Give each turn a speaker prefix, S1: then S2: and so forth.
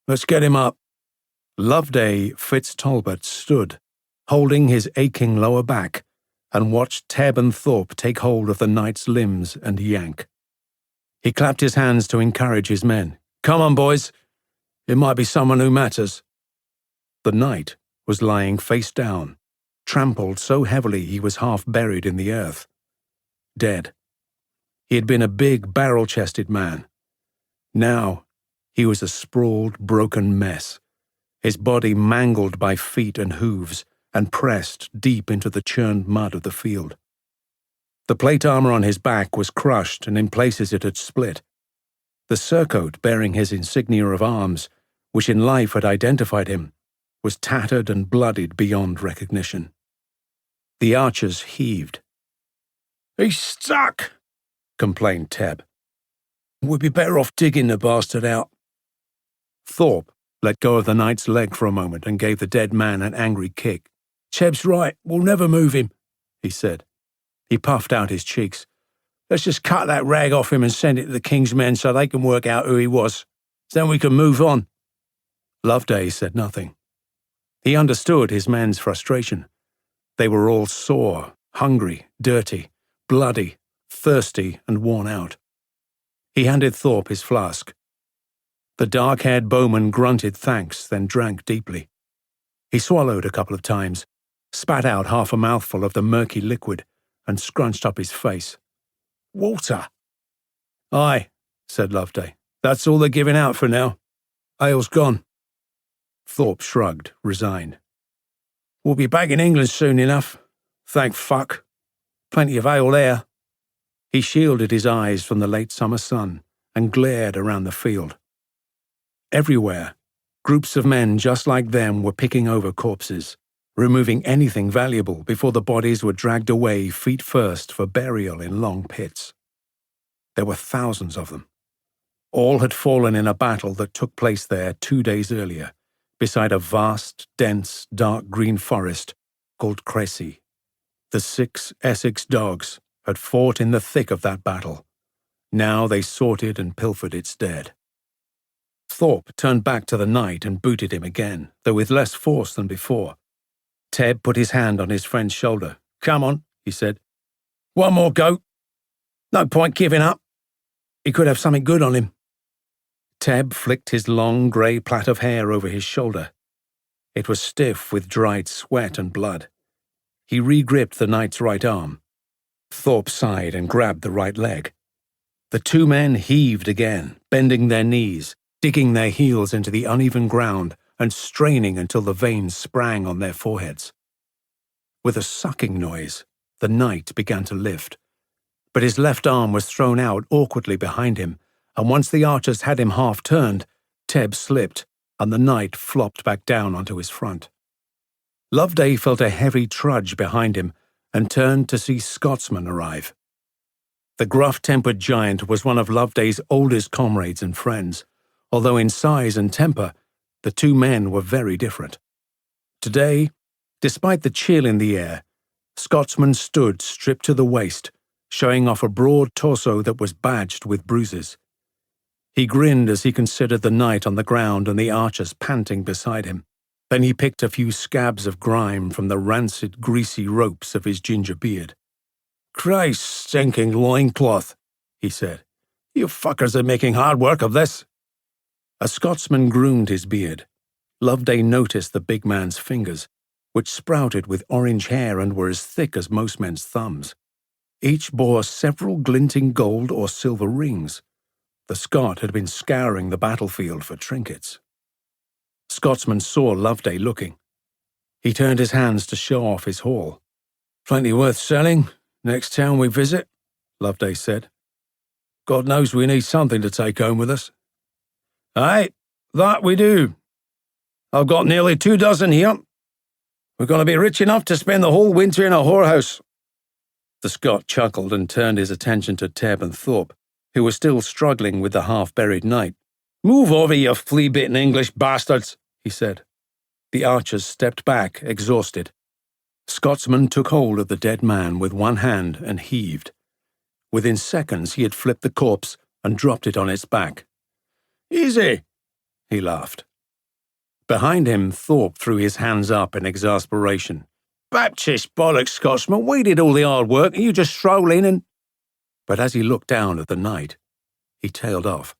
S1: Let's get him up." Loveday Fitztalbot stood, holding his aching lower back, and watched Tebb and Thorpe take hold of the knight's limbs and yank. He clapped his hands to encourage his men. "Come on, boys. It might be someone who matters." The knight was lying face down, trampled so heavily he was half buried in the earth. Dead. He had been a big, barrel-chested man. Now he was a sprawled, broken mess, his body mangled by feet and hooves and pressed deep into the churned mud of the field. The plate armor on his back was crushed, and in places it had split. The surcoat bearing his insignia of arms, which in life had identified him, was tattered and bloodied beyond recognition. The archers heaved. "He's stuck," complained Tebb. "We'd be better off digging the bastard out." Thorpe let go of the knight's leg for a moment and gave the dead man an angry kick. "Tebb's right, we'll never move him," he said. He puffed out his cheeks. "Let's just cut that rag off him and send it to the king's men so they can work out who he was. Then we can move on." Loveday said nothing. He understood his men's frustration. They were all sore, hungry, dirty, bloody, thirsty, and worn out. He handed Thorpe his flask. The dark-haired bowman grunted thanks, then drank deeply. He swallowed a couple of times, spat out half a mouthful of the murky liquid, and scrunched up his face. "Water?" "Aye," said Loveday. "That's all they're giving out for now. Ale's gone." Thorpe shrugged, resigned. "We'll be back in England soon enough. Thank fuck. Plenty of ale there." He shielded his eyes from the late summer sun and glared around the field. Everywhere, groups of men just like them were picking over corpses, removing anything valuable before the bodies were dragged away feet first for burial in long pits. There were thousands of them. All had fallen in a battle that took place there 2 days earlier, beside a vast, dense, dark green forest called Crécy. The 6 Essex Dogs had fought in the thick of that battle. Now they sorted and pilfered its dead. Thorpe turned back to the knight and booted him again, though with less force than before. Tebb put his hand on his friend's shoulder. "Come on," he said. "One more go. No point giving up. He could have something good on him." Tebb flicked his long grey plait of hair over his shoulder. It was stiff with dried sweat and blood. He re-gripped the knight's right arm. Thorpe sighed and grabbed the right leg. The 2 men heaved again, bending their knees, digging their heels into the uneven ground and straining until the veins sprang on their foreheads. With a sucking noise, the knight began to lift, but his left arm was thrown out awkwardly behind him, and once the archers had him half-turned, Tebb slipped, and the knight flopped back down onto his front. Loveday felt a heavy trudge behind him and turned to see Scotsman arrive. The gruff-tempered giant was one of Loveday's oldest comrades and friends, although in size and temper, the 2 men were very different. Today, despite the chill in the air, Scotsman stood stripped to the waist, showing off a broad torso that was badged with bruises. He grinned as he considered the knight on the ground and the archers panting beside him. Then he picked a few scabs of grime from the rancid, greasy ropes of his ginger beard. "Christ, stinking loincloth," he said. "You fuckers are making hard work of this." A Scotsman groomed his beard. Loveday noticed the big man's fingers, which sprouted with orange hair and were as thick as most men's thumbs. Each bore several glinting gold or silver rings. The Scot had been scouring the battlefield for trinkets. Scotsman saw Loveday looking. He turned his hands to show off his haul. "Plenty worth selling, next town we visit," Loveday said. "God knows we need something to take home with us." "Aye, that we do. I've got nearly 2 dozen here. We're going to be rich enough to spend the whole winter in a whorehouse." The Scot chuckled and turned his attention to Tebb and Thorpe, who were still struggling with the half-buried knight. "Move over, you flea-bitten English bastards," he said. The archers stepped back, exhausted. Scotsman took hold of the dead man with one hand and heaved. Within seconds he had flipped the corpse and dropped it on its back. "Easy," he laughed. Behind him, Thorpe threw his hands up in exasperation. "Baptist bollocks, Scotsman, we did all the hard work and you just stroll in and—" But as he looked down at the knight, he tailed off.